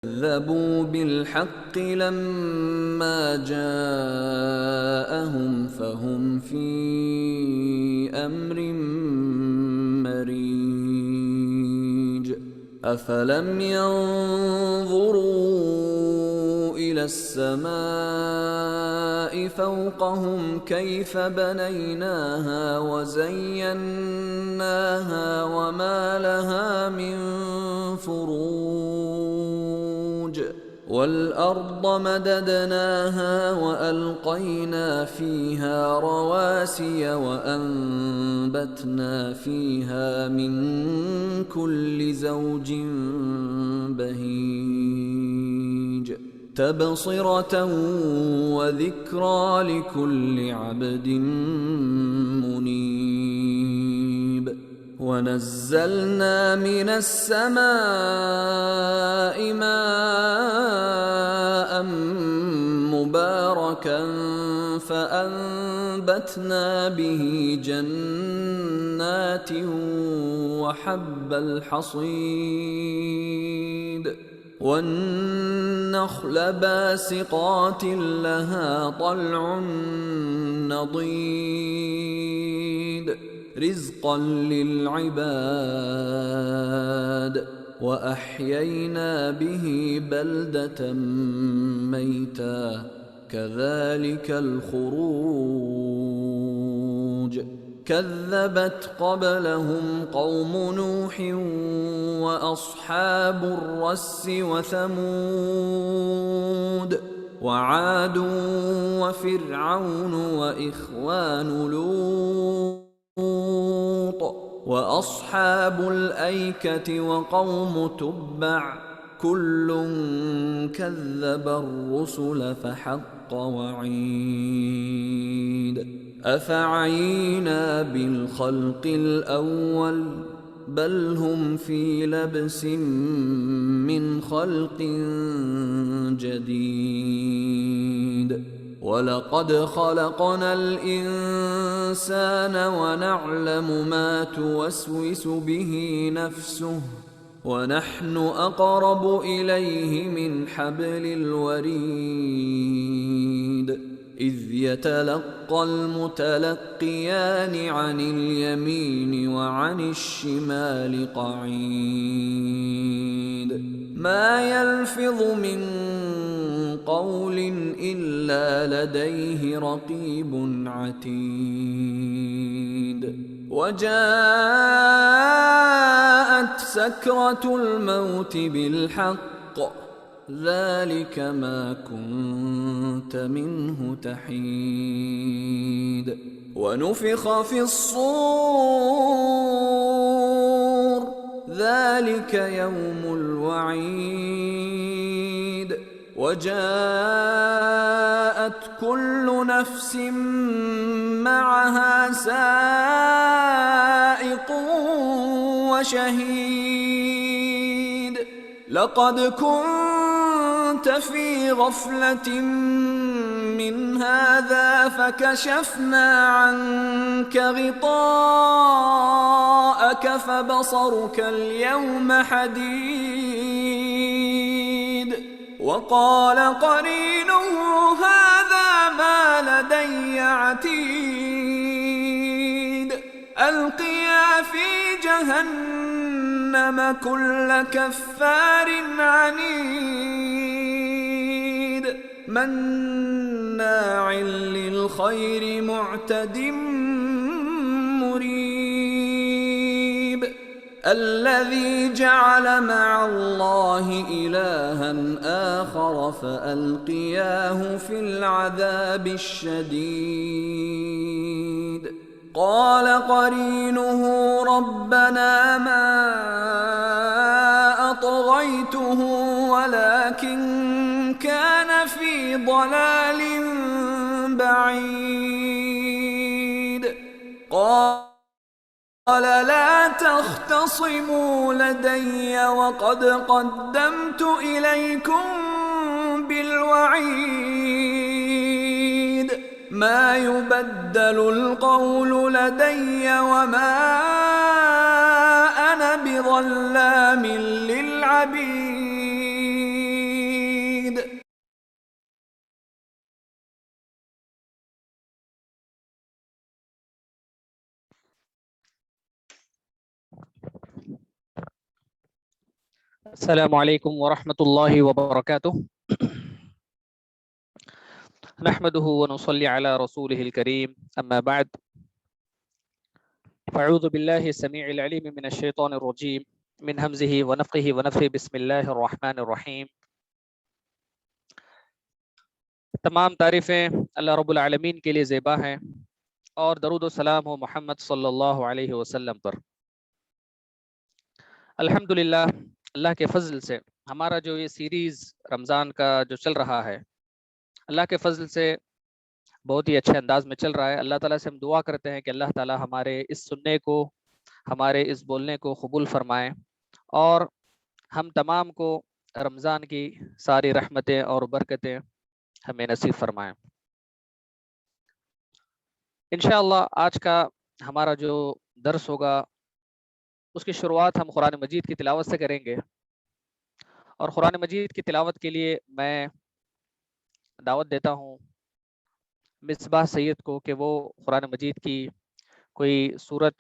كذبوا بالحق لما جاءهم فهم في أمر مريج أفلم ينظروا إلى السماء فوقهم كيف بنيناها وزيناها وما لها من فروج والأرض مددناها وألقينا فيها رواسي وأنبتنا فيها من كل زوج بهيج تبصرة وذكرى لكل عبد منيب ونزلنا من السماء ماء مباركا فأنبتنا به جنات وحب الحصيد والنخل باسقات لها طلع نضيد رزقا للعباد وأحيينا به بلدة ميتا كذلك الخروج كذبت قبلهم قوم نوح وأصحاب الرس وثمود وعاد وفرعون وإخوان لوط وأصحاب الأيكة وقوم تبع كل كذب الرسل فحق وعيد أفعينا بالخلق الأول بل هم في لبس من خلق جديد ولقد خلقنا الإنسان ونعلم ما توسوس به نفسه ونحن أقرب إليه من حبل الوريد إذ يتلقى المتلقيان عن اليمين وعن الشمال قعيد ما يلفظ من قول إلا لديه رقيب عتيد وجاءت سكرة الموت بالحق ذلك ما كنت منه تحيد ونفخ في الصور ذلك يوم الوعيد وجاءت كل نفس معها سائق وشهيد لقد كنت في غفلة من هذا فكشفنا عنك غطاءك فبصرك اليوم حديد وقال قرينه هذا ما لدي عتيد ألقيا في جهنم كل كفار عنيد مناع للخير معتد مريب الذي جعل مع الله إلها آخر فألقياه في العذاب الشديد قال قرينه ربنا ما أطغيته ولكن كان في ضلال بعيد قال لا تختصموا لدي وقد قدمت إليكم بالوعيد ما يبدل القول لدي وما أنا بظلام للعبيد السلام علیکم ورحمۃ اللہ وبرکاتہ. نحمده ونصلي على رسوله الكريم اما بعد فاعوذ بالله السميع العليم من الشيطان الرجيم من همزه ونفخه ونفثه بسم الله الرحمن الرحيم. تمام تعریفیں اللہ رب العالمین کے لیے زیبا ہیں اور درود و سلام ہو محمد صلی اللہ علیہ وسلم پر. الحمدللہ اللہ کے فضل سے ہمارا جو یہ سیریز رمضان کا جو چل رہا ہے اللہ کے فضل سے بہت ہی اچھے انداز میں چل رہا ہے. اللہ تعالیٰ سے ہم دعا کرتے ہیں کہ اللہ تعالیٰ ہمارے اس سننے کو ہمارے اس بولنے کو قبول فرمائیں اور ہم تمام کو رمضان کی ساری رحمتیں اور برکتیں ہمیں نصیب فرمائیں. انشاءاللہ آج کا ہمارا جو درس ہوگا اس کی شروعات ہم قرآن مجید کی تلاوت سے کریں گے اور قرآن مجید کی تلاوت کے لیے میں دعوت دیتا ہوں مصباح سید کو کہ وہ قرآن مجید کی کوئی صورت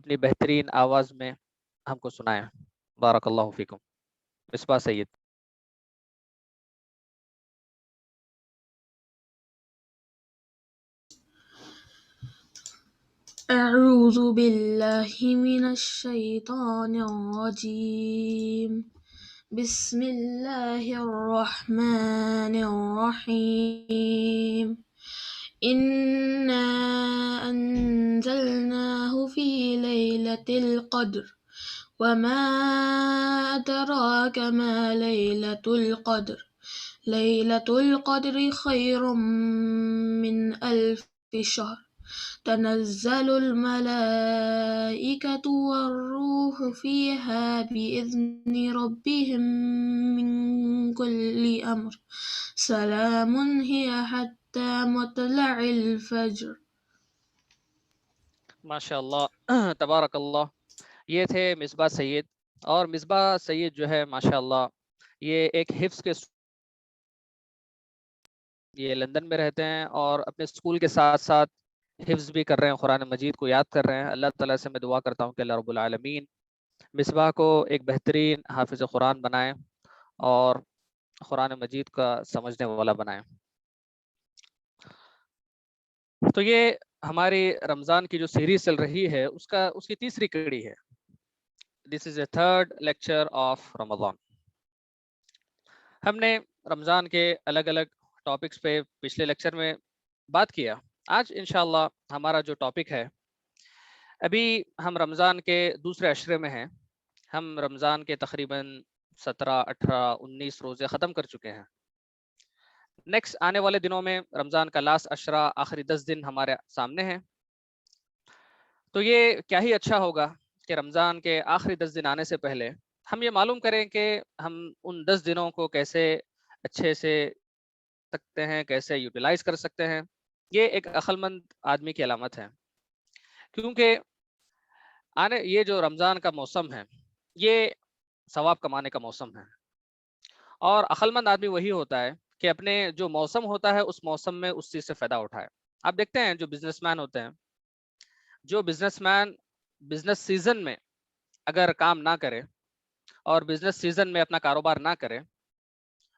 اپنی بہترین آواز میں ہم کو سنائیں. بارک اللہ فیکم. مصباح سید. أعوذ بالله من الشيطان الرجيم. بسم الله الرحمن الرحيم. إنا أنزلناه في ليلة القدر وما أدراك ما ليلة القدر. ليلة القدر خير من 1000 شهر. تنزل الملائكة والروح فيها بإذن ربهم من كل أمر. سلام هي حتى مطلع الفجر. ماشاء اللہ تبارک اللہ. یہ تھے مصباح سید. اور مصباح سید جو ہے ماشاء اللہ یہ ایک حفظ کے یہ لندن میں رہتے ہیں اور اپنے اسکول کے ساتھ ساتھ حفظ بھی کر رہے ہیں, قرآن مجید کو یاد کر رہے ہیں. اللہ تعالیٰ سے میں دعا کرتا ہوں کہ اللہ رب العالمین مصباح کو ایک بہترین حافظ قرآن بنائیں اور قرآن مجید کا سمجھنے والا بنائیں. تو یہ ہماری رمضان کی جو سیریز چل رہی ہے اس کی تیسری کڑی ہے. دس از اے تھرڈ لیکچر آف رمضان. ہم نے رمضان کے الگ الگ ٹاپکس پہ پچھلے لیکچر میں بات کیا. آج انشاءاللہ ہمارا جو ٹاپک ہے, ابھی ہم رمضان کے دوسرے عشرے میں ہیں. ہم رمضان کے تقریباً 17 18 19 روزے ختم کر چکے ہیں. نیکسٹ آنے والے دنوں میں رمضان کا لاسٹ عشرہ آخری 10 دن ہمارے سامنے ہیں. تو یہ کیا ہی اچھا ہوگا کہ رمضان کے آخری 10 دن آنے سے پہلے ہم یہ معلوم کریں کہ ہم ان 10 دنوں کو کیسے اچھے سے سکتے ہیں, کیسے یوٹیلائز کر سکتے ہیں. یہ ایک عقل مند آدمی کی علامت ہے, کیونکہ یہ جو رمضان کا موسم ہے یہ ثواب کمانے کا موسم ہے. اور عقل مند آدمی وہی ہوتا ہے کہ اپنے جو موسم ہوتا ہے اس موسم میں اس چیز سے فائدہ اٹھائے. آپ دیکھتے ہیں جو بزنس مین ہوتے ہیں, جو بزنس مین بزنس سیزن میں اگر کام نہ کرے اور بزنس سیزن میں اپنا کاروبار نہ کرے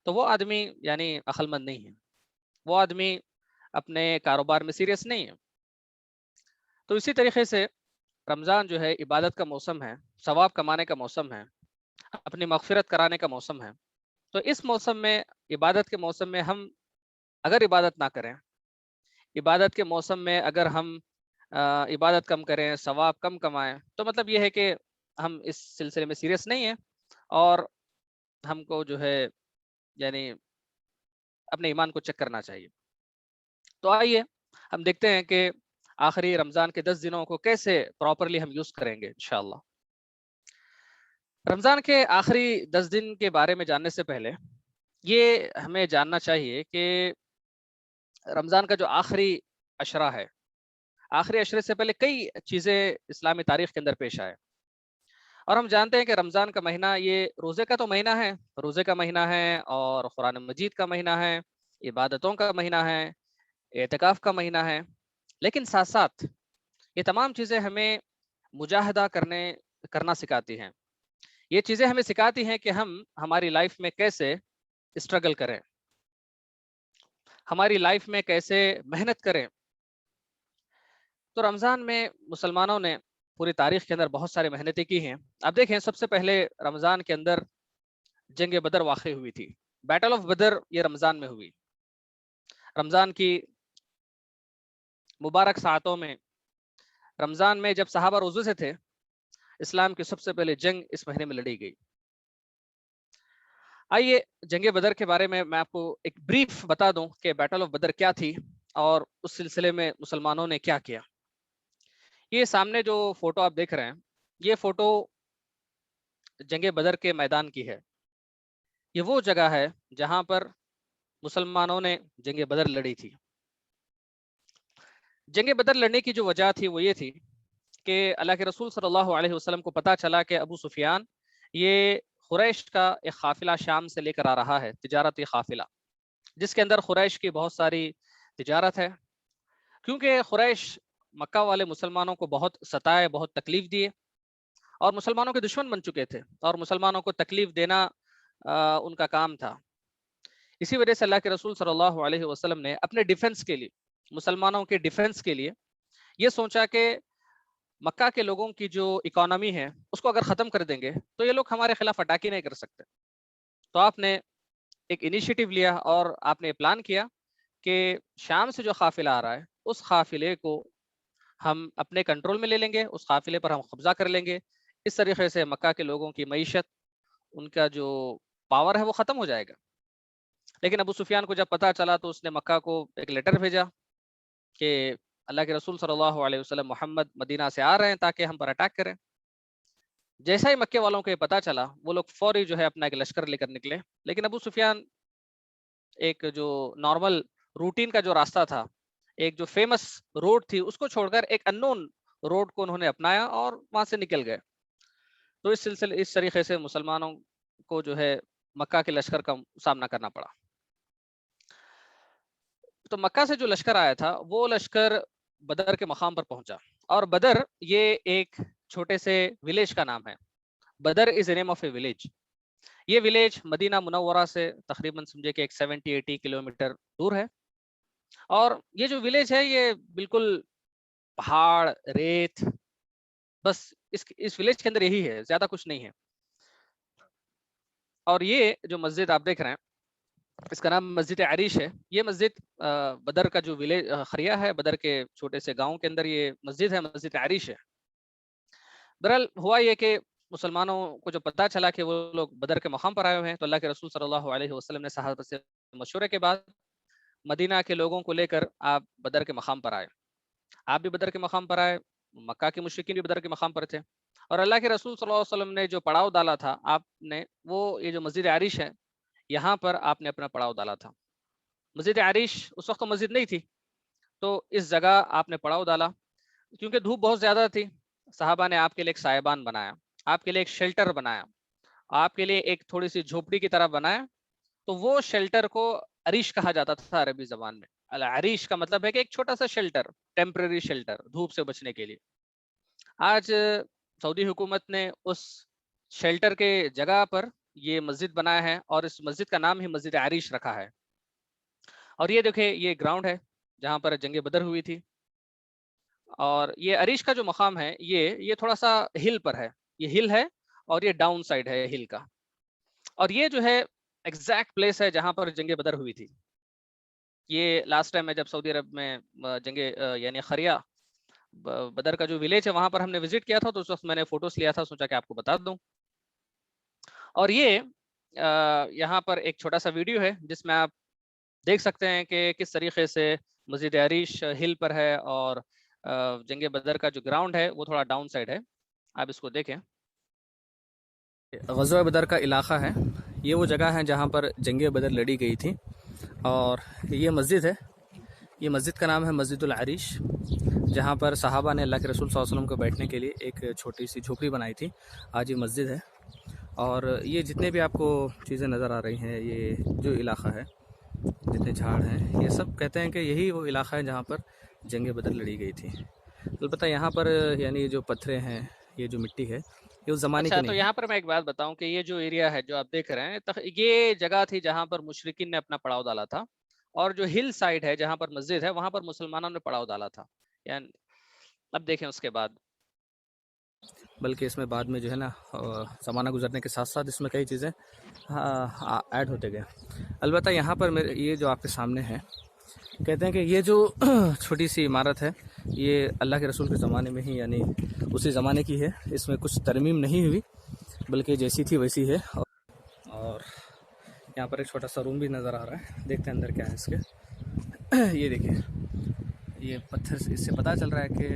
تو وہ آدمی یعنی عقل مند نہیں ہے, وہ آدمی اپنے کاروبار میں سیریس نہیں ہے. تو اسی طریقے سے رمضان جو ہے عبادت کا موسم ہے, ثواب کمانے کا موسم ہے, اپنی مغفرت کرانے کا موسم ہے. تو اس موسم میں عبادت کے موسم میں ہم اگر عبادت نہ کریں, عبادت کے موسم میں اگر ہم عبادت کم کریں, ثواب کم کمائیں, تو مطلب یہ ہے کہ ہم اس سلسلے میں سیریس نہیں ہیں اور ہم کو جو ہے یعنی اپنے ایمان کو چیک کرنا چاہیے. تو آئیے ہم دیکھتے ہیں کہ آخری رمضان کے 10 دنوں کو کیسے پراپرلی ہم یوز کریں گے انشاءاللہ. رمضان کے آخری 10 دن کے بارے میں جاننے سے پہلے یہ ہمیں جاننا چاہیے کہ رمضان کا جو آخری عشرہ ہے, آخری عشرے سے پہلے کئی چیزیں اسلامی تاریخ کے اندر پیش آئے. اور ہم جانتے ہیں کہ رمضان کا مہینہ یہ روزے کا تو مہینہ ہے, روزے کا مہینہ ہے اور قرآن مجید کا مہینہ ہے, عبادتوں کا مہینہ ہے, اعتکاف کا مہینہ ہے. لیکن ساتھ ساتھ یہ تمام چیزیں ہمیں مجاہدہ کرنا سکھاتی ہیں. یہ چیزیں ہمیں سکھاتی ہیں کہ ہم ہماری لائف میں کیسے اسٹرگل کریں، ہماری لائف میں کیسے محنت کریں۔ تو رمضان میں مسلمانوں نے پوری تاریخ کے اندر بہت سارے محنتیں کی ہیں۔ اب دیکھیں، سب سے پہلے رمضان کے اندر جنگ بدر واقع ہوئی تھی۔ بیٹل آف بدر یہ رمضان میں ہوئی۔ رمضان کی مبارک ساعتوں میں، رمضان میں جب صحابہ روزے سے تھے، اسلام کی سب سے پہلے جنگ اس مہینے میں لڑی گئی۔ آئیے جنگ بدر کے بارے میں آپ کو ایک بریف بتا دوں کہ بیٹل آف بدر کیا تھی اور اس سلسلے میں مسلمانوں نے کیا کیا۔ یہ سامنے جو فوٹو آپ دیکھ رہے ہیں، یہ فوٹو جنگ بدر کے میدان کی ہے۔ یہ وہ جگہ ہے جہاں پر مسلمانوں نے جنگ بدر لڑی تھی۔ جنگ بدر لڑنے کی جو وجہ تھی وہ یہ تھی کہ اللہ کے رسول صلی اللہ علیہ وسلم کو پتا چلا کہ ابو سفیان یہ قریش کا ایک قافلہ شام سے لے کر آ رہا ہے، تجارتی قافلہ، جس کے اندر قریش کی بہت ساری تجارت ہے۔ کیونکہ قریش مکہ والے مسلمانوں کو بہت ستائے، بہت تکلیف دیے، اور مسلمانوں کے دشمن بن چکے تھے، اور مسلمانوں کو تکلیف دینا ان کا کام تھا۔ اسی وجہ سے اللہ کے رسول صلی اللہ علیہ وسلم نے اپنے ڈیفنس کے لیے، مسلمانوں کے ڈیفنس کے لیے یہ سوچا کہ مکہ کے لوگوں کی جو اکانومی ہے اس کو اگر ختم کر دیں گے تو یہ لوگ ہمارے خلاف اٹیک ہی نہیں کر سکتے۔ تو آپ نے ایک انیشیٹو لیا اور آپ نے پلان کیا کہ شام سے جو قافلہ آ رہا ہے اس قافلے کو ہم اپنے کنٹرول میں لے لیں گے، اس قافلے پر ہم قبضہ کر لیں گے۔ اس طریقے سے مکہ کے لوگوں کی معیشت، ان کا جو پاور ہے وہ ختم ہو جائے گا۔ لیکن ابو سفیان کو جب پتا چلا تو اس نے مکہ کو ایک لیٹر بھیجا کہ اللہ کے رسول صلی اللہ علیہ وسلم محمد مدینہ سے آ رہے ہیں تاکہ ہم پر اٹیک کریں۔ جیسا ہی مکے والوں کو یہ پتا چلا، وہ لوگ فوری جو ہے اپنا ایک لشکر لے کر نکلے۔ لیکن ابو سفیان ایک جو نارمل روٹین کا جو راستہ تھا، ایک جو فیمس روڈ تھی، اس کو چھوڑ کر ایک اننون روڈ کو انہوں نے اپنایا اور وہاں سے نکل گئے۔ تو اس طریقے سے مسلمانوں کو جو ہے مکہ کے لشکر کا سامنا کرنا پڑا۔ تو مکہ سے جو لشکر آیا تھا وہ لشکر بدر کے مقام پر پہنچا، اور بدر یہ ایک چھوٹے سے ولیج کا نام ہے۔ بدر از اے نیم آف اے ولیج۔ یہ ولیج مدینہ منورہ سے تقریباً سمجھے کہ ایک 70-80 کلومیٹر دور ہے، اور یہ جو ولیج ہے یہ بالکل پہاڑ، ریت، بس اس ولیج کے اندر یہی ہے، زیادہ کچھ نہیں ہے۔ اور یہ جو مسجد آپ دیکھ رہے ہیں اس کا نام مسجد عریش ہے۔ یہ مسجد بدر کا جو ولیج خریا ہے، بدر کے چھوٹے سے گاؤں کے اندر یہ مسجد ہے، مسجد عریش ہے۔ بہرحال ہوا یہ کہ مسلمانوں کو جو پتا چلا کہ وہ لوگ بدر کے مقام پر آئے ہوئے ہیں، تو اللہ کے رسول صلی اللہ علیہ وسلم نے صحابہ سے مشورے کے بعد مدینہ کے لوگوں کو لے کر آپ بدر کے مقام پر آئے۔ آپ بھی بدر کے مقام پر آئے، مکہ کے مشرکین بھی بدر کے مقام پر تھے، اور اللہ کے رسول صلی اللہ علیہ وسلم نے جو پڑاؤ ڈالا تھا آپ نے، وہ یہ جو مسجد عریش ہے یہاں پر آپ نے اپنا پڑاؤ ڈالا تھا۔ مسجد عریش اس وقت تو مسجد نہیں تھی، تو اس جگہ آپ نے پڑاؤ ڈالا۔ کیونکہ دھوپ بہت زیادہ تھی، صحابہ نے آپ کے لیے ایک سائبان بنایا، آپ کے لیے ایک شیلٹر بنایا، آپ کے لیے ایک تھوڑی سی جھوپڑی کی طرح بنایا۔ تو وہ شیلٹر کو عریش کہا جاتا تھا عربی زبان میں۔ عریش کا مطلب ہے کہ ایک چھوٹا سا شیلٹر، ٹیمپریری شیلٹر، دھوپ سے بچنے کے لیے۔ آج سعودی حکومت نے اس شیلٹر کے جگہ پر یہ مسجد بنایا ہے، اور اس مسجد کا نام ہی مسجد عریش رکھا ہے۔ اور یہ دیکھیں، یہ گراؤنڈ ہے جہاں پر جنگ بدر ہوئی تھی، اور یہ عریش کا جو مقام ہے یہ تھوڑا سا ہل پر ہے، یہ ہل ہے اور یہ ڈاؤن سائڈ ہے ہل کا، اور یہ جو ہے ایگزیکٹ پلیس ہے جہاں پر جنگ بدر ہوئی تھی۔ یہ لاسٹ ٹائم میں جب سعودی عرب میں جنگ یعنی خریا بدر کا جو ولیج ہے وہاں پر ہم نے وزٹ کیا تھا، تو اس وقت میں نے فوٹوز لیا تھا، سوچا کہ آپ کو بتا دوں۔ اور یہ یہاں پر ایک چھوٹا سا ویڈیو ہے جس میں آپ دیکھ سکتے ہیں کہ کس طریقے سے مسجد عریش ہل پر ہے، اور جنگ بدر کا جو گراؤنڈ ہے وہ تھوڑا ڈاؤن سائڈ ہے۔ آپ اس کو دیکھیں۔ غزوہ بدر کا علاقہ ہے، یہ وہ جگہ ہے جہاں پر جنگ بدر لڑی گئی تھی، اور یہ مسجد ہے، یہ مسجد کا نام ہے مسجد العریش، جہاں پر صحابہ نے اللہ کے رسول صلی اللہ علیہ وسلم کو بیٹھنے کے لیے ایک چھوٹی سی جھوپڑی بنائی تھی۔ آج یہ مسجد ہے، اور یہ جتنے بھی آپ کو چیزیں نظر آ رہی ہیں، یہ جو علاقہ ہے، جتنے جھاڑ ہیں، یہ سب کہتے ہیں کہ یہی وہ علاقہ ہے جہاں پر جنگ بدر لڑی گئی تھی۔ البتہ یہاں پر یعنی جو پتھریں ہیں، یہ جو مٹی ہے، یہ اس زمانے اچھا کی تو نہیں ہے۔ یہاں پر میں ایک بات بتاؤں کہ یہ جو ایریا ہے جو آپ دیکھ رہے ہیں یہ جگہ تھی جہاں پر مشرکین نے اپنا پڑاؤ ڈالا تھا، اور جو ہل سائڈ ہے جہاں پر مسجد ہے وہاں پر مسلمانوں نے پڑاؤ ڈالا تھا. یعنی اب دیکھیں اس کے بعد بلکہ اس میں بعد میں جو ہے نا زمانہ گزرنے کے ساتھ ساتھ اس میں کئی چیزیں ایڈ ہوتے گئے. البتہ یہاں پر یہ جو آپ کے سامنے ہے، کہتے ہیں کہ یہ جو چھوٹی سی عمارت ہے یہ اللہ کے رسول کے زمانے میں ہی یعنی اسی زمانے کی ہے. اس میں کچھ ترمیم نہیں ہوئی بلکہ جیسی تھی ویسی ہے. اور یہاں پر ایک چھوٹا سا روم بھی نظر آ رہا ہے، دیکھتے ہیں اندر کیا ہے اس کے. یہ دیکھیں، یہ پتھر سے اس سے پتہ چل رہا ہے کہ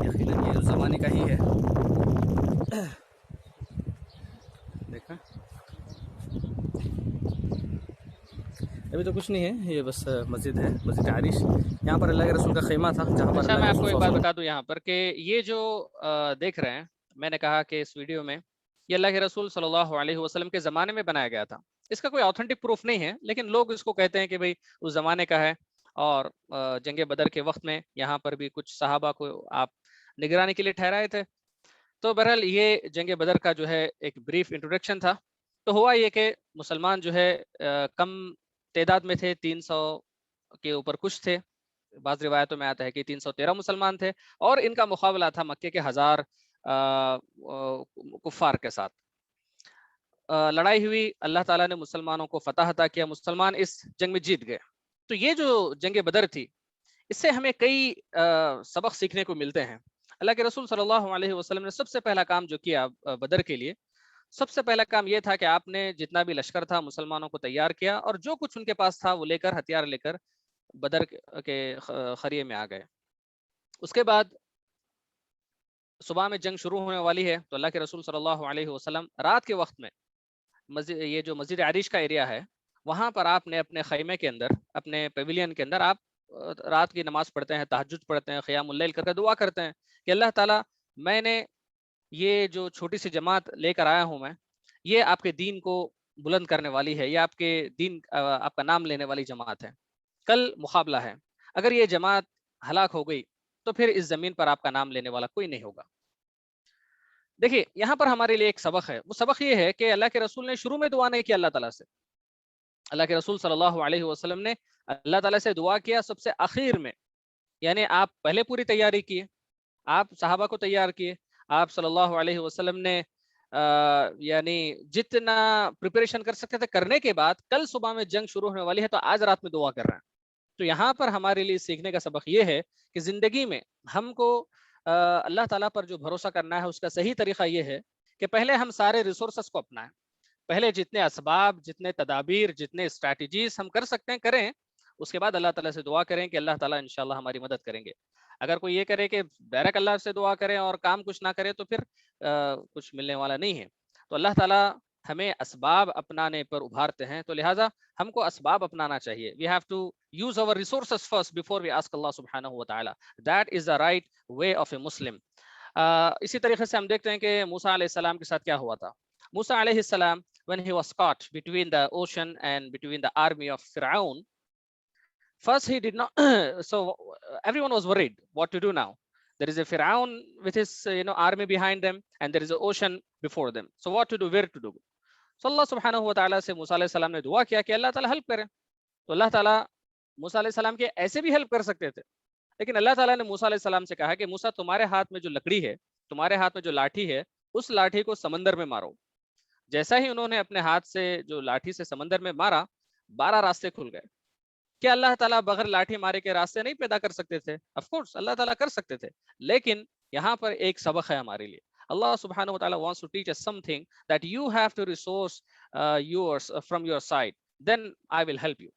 یقیناً یہ اس زمانے کا ہی ہے. دیکھا ابھی تو کچھ نہیں ہے، یہ بس مسجد ہے، مسجد عریش. یہاں پر اللہ کے رسول کا خیمہ تھا جہاں پر اچھا اللہ میں کے آپ رسول کو ایک صلی بات اللہ علیہ بتا دوں یہاں پر کہ یہ جو دیکھ رہے ہیں، میں نے کہا کہ اس ویڈیو میں یہ اللہ کے رسول صلی اللہ علیہ وسلم کے زمانے میں بنایا گیا تھا. اس کا کوئی آتھینٹک پروف نہیں ہے لیکن لوگ اس کو کہتے ہیں کہ بھئی اس زمانے کا ہے. اور جنگ بدر کے وقت میں یہاں پر بھی کچھ صحابہ کو آپ نگرانی کے لیے ٹھہرائے تھے. تو بہرحال یہ جنگ بدر کا جو ہے ایک بریف انٹروڈکشن تھا. تو ہوا یہ کہ مسلمان جو ہے کم تعداد میں تھے، 300 کے اوپر کچھ تھے. بعض روایتوں میں آتا ہے کہ 313 مسلمان تھے، اور ان کا مقابلہ تھا مکے کے 1000 کفار کے ساتھ. لڑائی ہوئی، اللہ تعالیٰ نے مسلمانوں کو فتح عطا کیا، مسلمان اس جنگ میں جیت گئے. تو یہ جو جنگ بدر تھی اس سے ہمیں کئی سبق سیکھنے کو ملتے ہیں. اللہ کے رسول صلی اللہ علیہ وسلم نے سب سے پہلا کام جو کیا بدر کے لیے، سب سے پہلا کام یہ تھا کہ آپ نے جتنا بھی لشکر تھا مسلمانوں کو تیار کیا، اور جو کچھ ان کے پاس تھا وہ لے کر، ہتھیار لے کر بدر کے خریے میں آ گئے. اس کے بعد صبح میں جنگ شروع ہونے والی ہے تو اللہ کے رسول صلی اللہ علیہ وسلم رات کے وقت میں یہ جو مسجد عریش کا ایریا ہے وہاں پر آپ نے اپنے خیمے کے اندر، اپنے پیویلین کے اندر آپ رات کی نماز پڑھتے ہیں، تہجد پڑھتے ہیں، قیام اللیل کر کے دعا کرتے ہیں کہ اللہ تعالیٰ میں نے یہ جو چھوٹی سی جماعت لے کر آیا ہوں میں، یہ آپ کے دین کو بلند کرنے والی ہے، یہ آپ کے دین آپ کا نام لینے والی جماعت ہے. کل مقابلہ ہے، اگر یہ جماعت ہلاک ہو گئی تو پھر اس زمین پر آپ کا نام لینے والا کوئی نہیں ہوگا. دیکھیے یہاں پر ہمارے لیے ایک سبق ہے، وہ سبق یہ ہے کہ اللہ کے رسول نے شروع میں دعا نہیں کیا اللہ تعالیٰ سے. اللہ کے رسول صلی اللہ علیہ وسلم نے اللہ تعالیٰ سے دعا کیا سب سے آخر میں. یعنی آپ پہلے پوری تیاری کیے، آپ صحابہ کو تیار کیے، آپ صلی اللہ علیہ وسلم نے یعنی جتنا پریپریشن کر سکتے تھے کرنے کے بعد کل صبح میں جنگ شروع ہونے والی ہے تو آج رات میں دعا کر رہے ہیں. تو یہاں پر ہمارے لیے سیکھنے کا سبق یہ ہے کہ زندگی میں ہم کو اللہ تعالیٰ پر جو بھروسہ کرنا ہے اس کا صحیح طریقہ یہ ہے کہ پہلے ہم سارے ریسورسز کو اپنائیں. پہلے جتنے اسباب، جتنے تدابیر، جتنے اسٹریٹجیز ہم کر سکتے ہیں کریں. اس کے بعد اللہ تعالیٰ سے دعا کریں کہ اللہ تعالیٰ انشاءاللہ ہماری مدد کریں گے. اگر کوئی یہ کرے کہ ڈائریکٹ اللہ سے دعا کریں اور کام کچھ نہ کرے تو پھر کچھ ملنے والا نہیں ہے. تو اللہ تعالیٰ ہمیں اسباب اپنانے پر ابھارتے ہیں، تو لہٰذا ہم کو اسباب اپنانا چاہیے. We have to use our resources first before we ask Allah subhanahu wa ta'ala. That is the right way of a Muslim. اسی طریقے سے ہم دیکھتے ہیں کہ موسیٰ علیہ السلام کے ساتھ کیا ہوا تھا. موسیٰ علیہ السلام when he was caught between the ocean and between the army of Fir'aun, first he did not so everyone was worried what to do now. There is a Fir'aun with his army behind them and there is an ocean before them. So what to do, where to do? So Allah subhanahu wa ta'ala سے موسیٰ علیہ السلام نے دعا کیا کہ اللہ تعالیٰ help کرے. تو اللہ تعالیٰ موسیٰ علیہ السلام کے ایسے بھی ہیلپ کر سکتے تھے، لیکن اللہ تعالیٰ نے موسیٰ علیہ السلام سے کہا کہ موسیٰ تمہارے ہاتھ میں جو لکڑی ہے، تمہارے ہاتھ میں جو لاٹھی ہے، اس لاٹھی کو سمندر میں مارو. جیسا ہی انہوں نے اپنے ہاتھ سے جو لاٹھی سے سمندر میں مارا، 12 راستے کھل گئے. کیا اللہ تعالیٰ بغیر لاٹھی مارے کے راستے نہیں پیدا کر سکتے تھے؟ آف کورس اللہ تعالیٰ کر سکتے تھے، لیکن یہاں پر ایک سبق ہے ہمارے لیے. Allah subhanahu wa ta'ala wants to teach us something, that you have to resource yours from your side, then I will help you.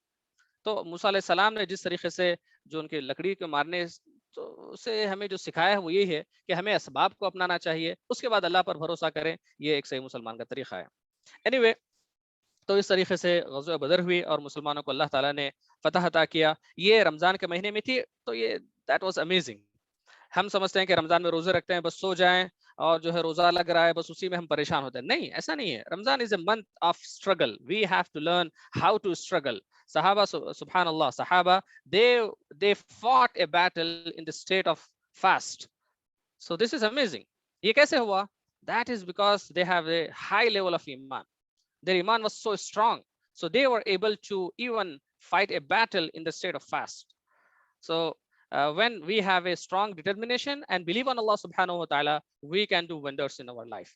تو موسیٰ علیہ السلام نے جس طریقے سے جو ان کے لکڑی کو مارنے سے ہمیں جو سکھایا ہے وہ یہ ہے کہ ہمیں اسباب کو اپنانا چاہیے، اس کے بعد اللہ پر بھروسہ کریں. یہ ایک صحیح مسلمان کا طریقہ ہے. Anyway, تو اس طریقے سے غزوہ بدر ہوئی اور مسلمانوں کو اللہ تعالیٰ نے فتح عطا کیا. یہ رمضان کے مہینے میں تھی، تو یہ that was amazing. ہم سمجھتے ہیں کہ رمضان میں روزے رکھتے ہیں بس سو جائیں اور جو ہے روزہ لگ رہا ہے بس اسی میں ہم پریشان ہوتے ہیں. نہیں، ایسا نہیں ہے. رمضان is a month of struggle. We have to learn how to struggle. صحابہ سبحان اللہ، صحابہ they fought a battle in the state of fast. So this is amazing. یہ کیسے ہوا؟ That is because they have a high level of iman. Their iman was so strong, so they were able to even fight a battle in the state of fast. So when we have a strong determination and believe on Allah subhanahu wa ta'ala, we can do wonders in our life.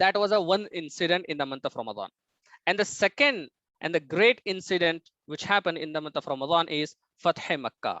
that was a one incident in the month of Ramadan. And the second and the great incident which happened in the month of Ramadan is Fath Makkah.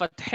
Fath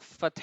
Fath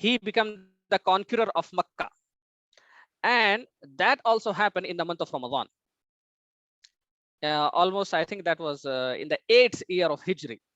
He became the conqueror of Makkah, and that also happened in the month of Ramadan. Almost I think that was in the 8th year of Hijri.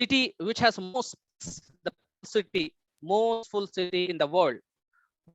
city which has most the city most full city in the world,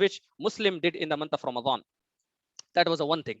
which Muslim did in the month of Ramadan. That was a one thing.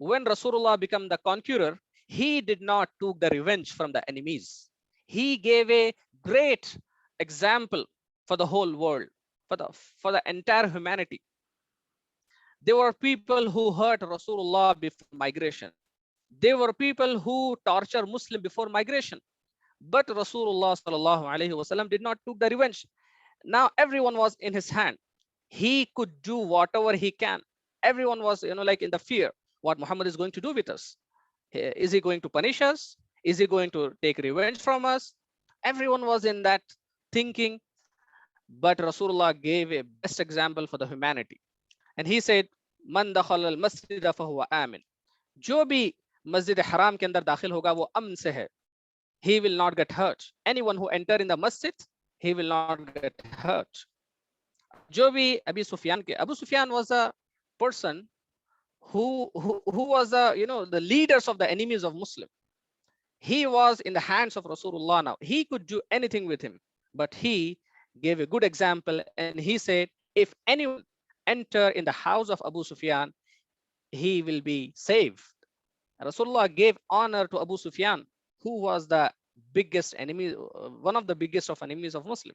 When Rasulullah became the conqueror, he did not took the revenge from the enemies. He gave a great example for the whole world, for the entire humanity. There were people who hurt Rasulullah before migration. There were people who torture Muslim before migration. But Rasulullah sallallahu alaihi wasallam did not took the revenge. Now everyone was in his hand. He could do whatever he can. Everyone was, like in the fear, what Muhammad is going to do with us. Is he going to punish us? Is he going to take revenge from us? Everyone was in that thinking. But Rasulullah gave a best example for the humanity. And he said, Man dakhal al-masjid fahuwa amin. Jo bhi masjid haram ke andar dakhil hoga, wo amn se hai. He will not get hurt. Anyone who enter in the masjid, he will not get hurt. Jo bhi Abu Sufyan was a person who was the leaders of the enemies of Muslim. He was in the hands of Rasulullah now. He could do anything with him, but he gave a good example, and he said, if anyone enter in the house of Abu Sufyan, he will be saved. Rasulullah gave honor to Abu Sufyan, who was the biggest enemy, one of the biggest of enemies of Muslim.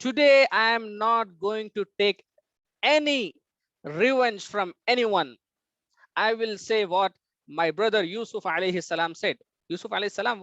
Today I am not going to take any revenge from anyone. I will say what my brother Yusuf alayhi salam said. Yusuf alayhi salam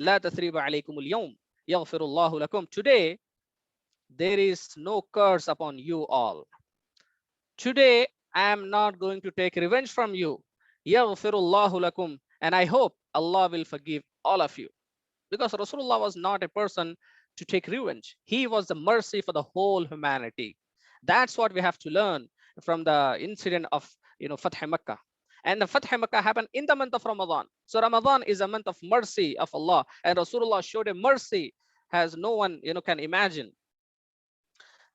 لا تثريب عليكم اليوم يغفر الله لكم. Today there is no curse upon you all. Today I am not going to take revenge from you. يغفر الله لكم, and I hope Allah will forgive all of you. Because Rasulullah was not a person to take revenge. He was the mercy for the whole humanity. That's what we have to learn from the incident of Fath Makkah. And the Fath Makkah happened in the month of Ramadan. So Ramadan is a month of mercy of Allah, and Rasulullah showed a mercy as no one can imagine.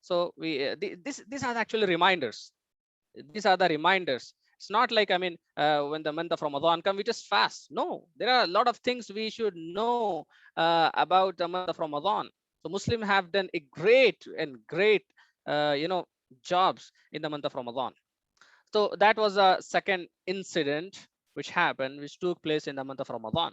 So these are actually reminders. These are the reminders. It's not like, when the month of Ramadan comes, we just fast. No, there are a lot of things we should know about the month of Ramadan. So Muslims have done a great jobs in the month of Ramadan. So that was a second incident which happened, which took place in the month of Ramadan.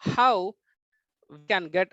how we can get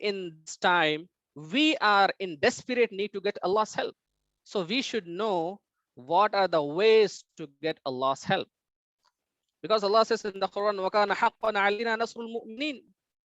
in this time we are in desperate need to get Allah's help. So we should know what are the ways to get Allah's help. Because Allah says in the Quran, وَكَانَ حَقًّا عَلَيْنَا نَصْرُ الْمُؤْمِنِينَ,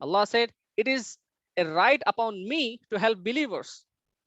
Allah said, it is a right upon me to help believers.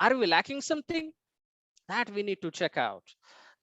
Are we lacking something? That we need to check out.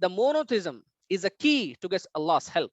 the monotheism is a key to get Allah's help.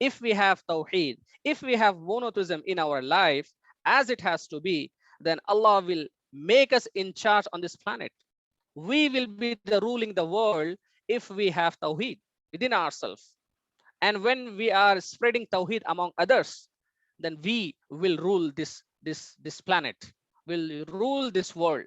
If we have tawheed, if we have monotheism in our life as it has to be, then Allah will make us in charge on this planet. We will be the ruling the world if we have tawheed within ourselves. And when we are spreading tawheed among others, then we will rule this planet, will rule this world.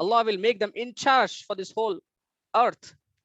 Allah will make them in charge for this whole earth.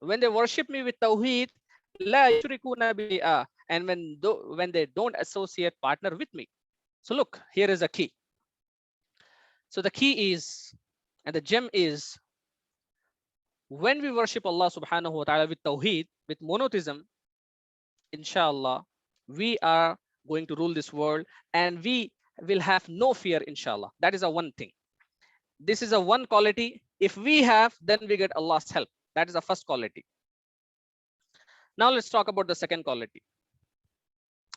when they worship me with tawheed, la yushrikuna bi'a, and when they don't associate partner with me. So look, here is a key. So the key is, and the gem is, when we worship Allah subhanahu wa ta'ala with tawheed, with monotheism, inshallah, we are going to rule this world and we will have no fear, inshallah. That is a one thing. This is a one quality. If we have, then we get Allah's help. That is the first quality. Now let's talk about the second quality.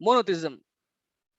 monotheism,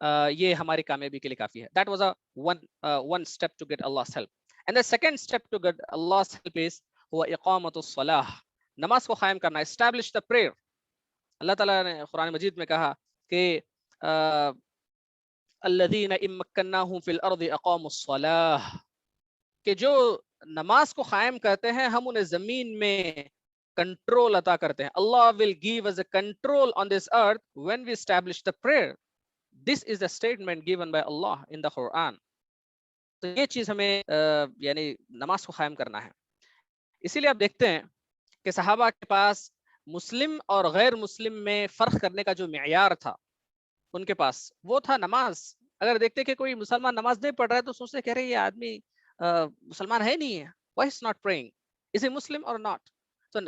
یہ ہماری کامیابی کے لیے کافی ہے. That was a one step to get Allah's help. And the second step to get Allah's help is هو اقامۃ الصلاح. نماز کو قائم کرنا. Establish the prayer. اللہ تعالیٰ نے قرآن مجید میں کہا کہ الذین ان مکناہم فی الارض اقاموا الصلاح، کہ جو نماز کو قائم کرتے ہیں ہم انہیں زمین میں کنٹرول عطا کرتے ہیں. اللہ will give us a control on this earth when we establish the prayer. This is the statement given by Allah in the Quran. تو یہ چیز ہمیں یعنی نماز کو قائم کرنا ہے. اسی لیے آپ دیکھتے ہیں کہ صحابہ کے پاس مسلم اور غیر مسلم میں فرق کرنے کا جو معیار تھا ان کے پاس وہ تھا نماز. اگر دیکھتے کہ کوئی مسلمان نماز نہیں پڑھ رہا ہے تو سوچتے کہہ رہے یہ آدمی مسلمان ہے نہیں ہے. Why is not praying? Is he Muslim or not? So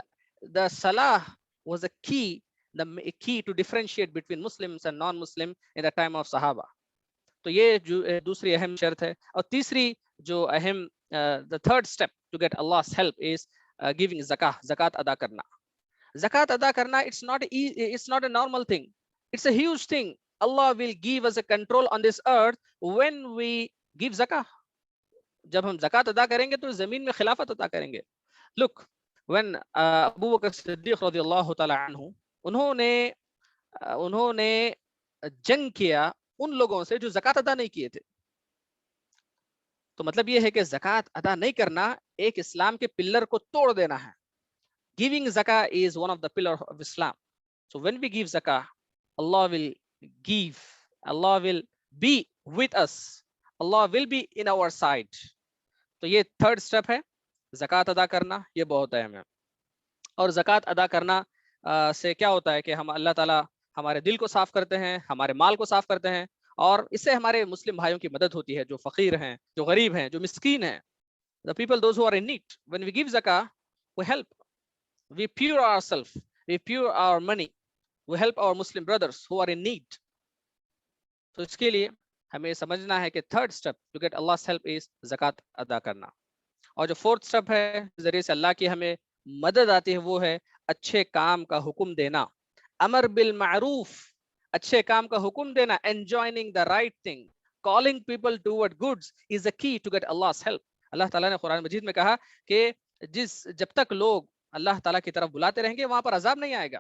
the salah was a key, the key to differentiate between Muslims and non-Muslim in the time of Sahaba. تو یہ جو دوسری اہم شرط ہے. اور تیسری جو اہم the third step to get Allah's help is giving zakah, zakat ادا کرنا. Zakat ادا کرنا, it's not a normal thing. It's a huge thing. Allah will give us a control on this earth when we give zakah. جب ہم زکات ادا کریں گے تو زمین میں خلافت عطا کریں گے. Look, when ابو بکر صدیق رضی اللہ تعالی عنہ انہوں نے جنگ کیا ان لوگوں سے جو زکات ادا نہیں کیے تھے. تو مطلب یہ ہے کہ زکات ادا نہیں کرنا ایک اسلام کے پلر کو توڑ دینا ہے. Giving zakah is one of the pillars of Islam. So when we give zakah, Allah will give, Allah will be with us, Allah will be in our side. تو یہ تھرڈ سٹیپ ہے زکات ادا کرنا. یہ بہت اہم ہے. اور زکات ادا کرنا سے کیا ہوتا ہے کہ ہم اللہ تعالیٰ ہمارے دل کو صاف کرتے ہیں, ہمارے مال کو صاف کرتے ہیں, اور اس سے ہمارے مسلم بھائیوں کی مدد ہوتی ہے جو فقیر ہیں, جو غریب ہیں, جو مسکین ہیں. The people, those who are in need. When we give zakah, we help. We pure ourselves, we pure our money, we help our Muslim brothers who are in need. تو اس کے لیے ہمیں سمجھنا ہے کہ third step to get Allah's help is زکات ادا کرنا. اور جو فورتھ اسٹیپ ہے ذریعے سے اللہ کی ہمیں مدد آتی ہے وہ ہے اچھے کام کا حکم دینا. امر بالمعروف, اچھے کام کا حکم دینا. enjoining the right thing, calling people toward goods is the key to get Allah's help. اللہ تعالیٰ نے قرآن مجید میں کہا کہ جب تک لوگ اللہ تعالیٰ کی طرف بلاتے رہیں گے وہاں پر عذاب نہیں آئے گا.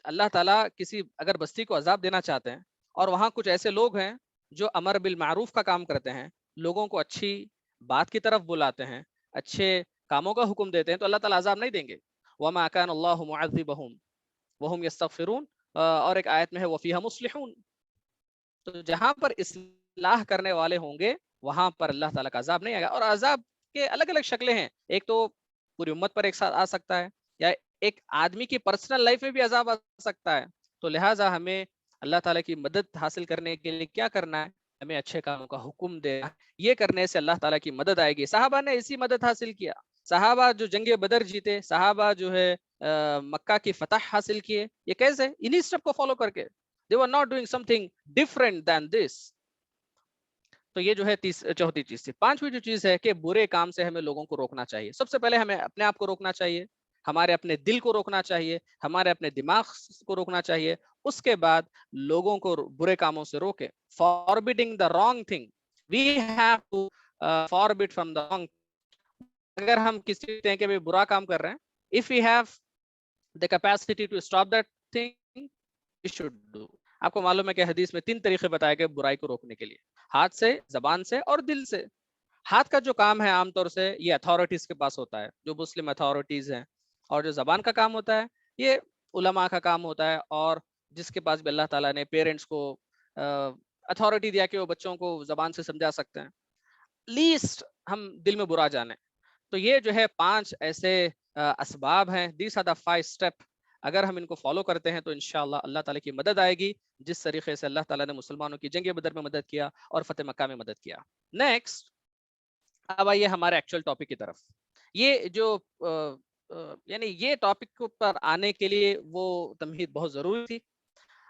اللہ تعالیٰ کسی اگر بستی کو عذاب دینا چاہتے ہیں اور وہاں کچھ ایسے لوگ ہیں جو امر بالمعروف کا کام کرتے ہیں, لوگوں کو اچھی بات کی طرف بلاتے ہیں, اچھے کاموں کا حکم دیتے ہیں, تو اللہ تعالیٰ عذاب نہیں دیں گے. وَمَا كَانَ اللَّهُ مُعَذِّبَهُمْ وَهُمْ يَسْتَغْفِرُونَ. اور ایک آیت میں ہے وَفِيهَا مُصْلِحُونَ. تو جہاں پر اصلاح کرنے والے ہوں گے وہاں پر اللہ تعالیٰ کا عذاب نہیں آئے گا. اور عذاب کے الگ الگ شکلیں ہیں. ایک تو پوری امت پر ایک ساتھ آ سکتا ہے, یا ایک آدمی کی پرسنل لائف میں بھی عذاب آ سکتا ہے. تو لہٰذا ہمیں اللہ تعالیٰ کی مدد حاصل کرنے کے لیے کیا کرنا ہے؟ ہمیں اچھے کاموں کا حکم دینا. یہ کرنے سے اللہ تعالیٰ کی مدد آئے گی. صحابہ نے اسی مدد حاصل کیا. صحابہ جو جنگ بدر جیتے, صحابہ جو ہے مکہ کی فتح حاصل کیے, یہ کیسے؟ انہی اسٹیپ کو فالو کر کے. They were not doing something different than this. تو یہ جو ہے چوتھی چیز تھی. پانچویں جو چیز ہے کہ برے کام سے ہمیں لوگوں کو روکنا چاہیے. سب سے پہلے ہمیں اپنے آپ کو روکنا چاہیے, ہمارے اپنے دل کو روکنا چاہیے, ہمارے اپنے دماغ کو روکنا چاہیے. اس کے بعد لوگوں کو برے کاموں سے روکے. Forbidding the wrong thing. We have to forbid from the wrong. اگر ہم کسی طرح کے بھی برا کام کر رہے ہیں, if we have the capacity to stop that thing, we should do. آپ کو معلوم ہے کہ حدیث میں 3 طریقے بتائے گئے برائی کو روکنے کے لیے, ہاتھ سے, زبان سے اور دل سے. ہاتھ کا جو کام ہے عام طور سے یہ اتھارٹیز کے پاس ہوتا ہے, جو مسلم اتھارٹیز ہیں, اور جو زبان کا کام ہوتا ہے یہ علماء کا کام ہوتا ہے, اور جس کے پاس بھی اللہ تعالیٰ نے پیرنٹس کو اتھارٹی دیا کہ وہ بچوں کو زبان سے سمجھا سکتے ہیں. لیسٹ ہم دل میں برا جانیں. تو یہ جو ہے 5 ایسے اسباب ہیں. These are the 5 steps. اگر ہم ان کو فالو کرتے ہیں تو انشاءاللہ اللہ تعالیٰ کی مدد آئے گی, جس طریقے سے اللہ تعالیٰ نے مسلمانوں کی جنگ بدر میں مدد کیا اور فتح مکہ میں مدد کیا. نیکسٹ, اب آئیے ہمارے ایکچوئل ٹاپک کی طرف. یہ جو یعنی یہ ٹاپک پر آنے کے لیے وہ تمہید بہت ضروری تھی.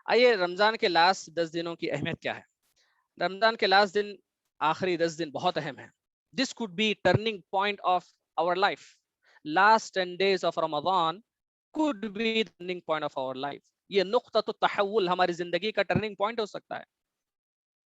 آئیے رمضان کے لاسٹ 10 دنوں کی اہمیت کیا ہے. رمضان کے لاسٹ دن, آخری 10 دن بہت اہم ہیں. This could be turning point of our life. Last 10 days of Ramadan could be the turning point of our life. یہ نقطۃ التحول ہماری زندگی کا ٹرننگ پوائنٹ ہو سکتا ہے.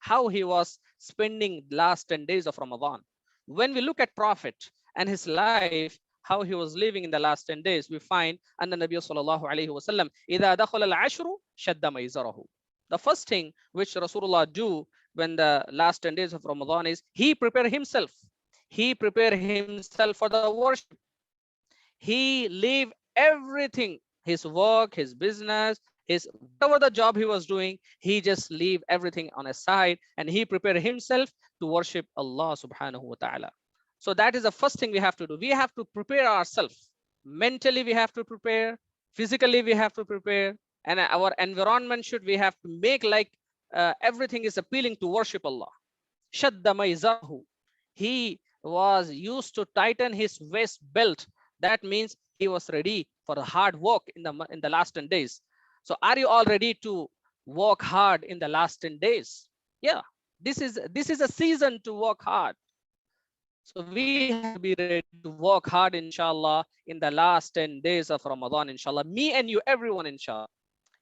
how he was spending the last 10 days of Ramadan. When we look at Prophet and his life, how he was living in the last 10 days, we find anna Nabiy sallallahu alayhi wasallam idha dakhala al-ashru shadda maizarahu. The first thing which Rasulullah do when the last 10 days of Ramadan is he prepare himself. He prepare himself for the worship. He leave everything, his work, his business, his whatever the job he was doing, he just leave everything on a side and he prepare himself to worship Allah subhanahu wa ta'ala. So that is the first thing we have to do. We have to prepare ourselves. Mentally we have to prepare, physically we have to prepare, and our environment should we have to make like everything is appealing to worship Allah. Shadda maizahu. He was used to tighten his waist belt. That means he was ready for the hard work in the last 10 days. So are you all ready to work hard in the last 10 days? Yeah, this is a season to work hard. So we have to be ready to work hard, inshallah, in the last 10 days of Ramadan, inshallah. Me and you, everyone, inshallah.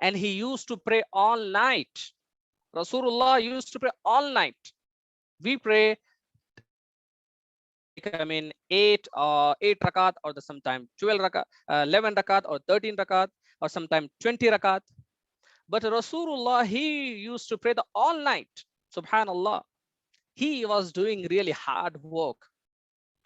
and he used to pray all night. Rasulullah used to pray all night. We pray, I mean, 8 rakat, or sometime 12 rakat, 11 rakat, or 13 rakat, or sometime 20 rakat. But Rasulullah, he used to pray the all night. Subhanallah, he was doing really hard work.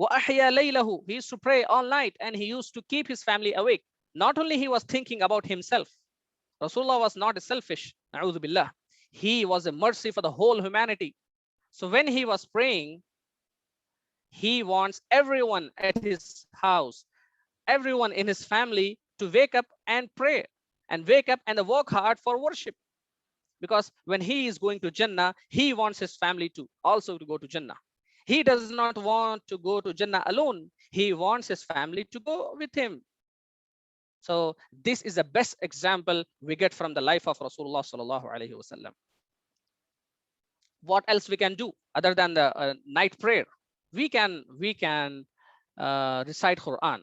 وَأَحْيَا لَيْلَهُ, he used to pray all night and he used to keep his family awake. Not only he was thinking about himself. Rasulullah was not selfish. Na'udhu billah. He was a mercy for the whole humanity. So when he was praying, he wants everyone at his house, everyone in his family to wake up and pray, and wake up and work hard for worship. Because when he is going to Jannah, he wants his family to also to go to Jannah. He does not want to go to Jannah alone. He wants his family to go with him. So this is the best example we get from the life of Rasulullah sallallahu alaihi wasallam. What else we can do other than the night prayer? We can recite Quran.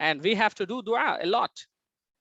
And we have to do dua a lot.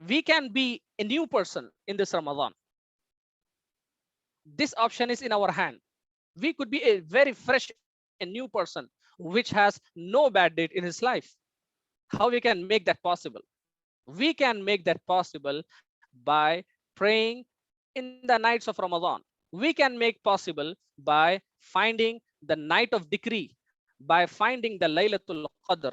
We can be a new person in this Ramadan. This option is in our hand. We could be a very fresh and new person which has no bad deed in his life. How we can make that possible? We can make that possible by praying in the nights of Ramadan. We can make possible by finding the night of decree, by finding the Laylatul Qadr.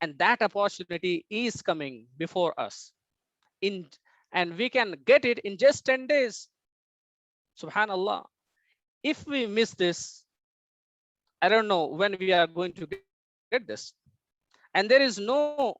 And that opportunity is coming before us, and we can get it in just 10 days. Subhanallah. If we miss this, I don't know when we are going to get this. And there is no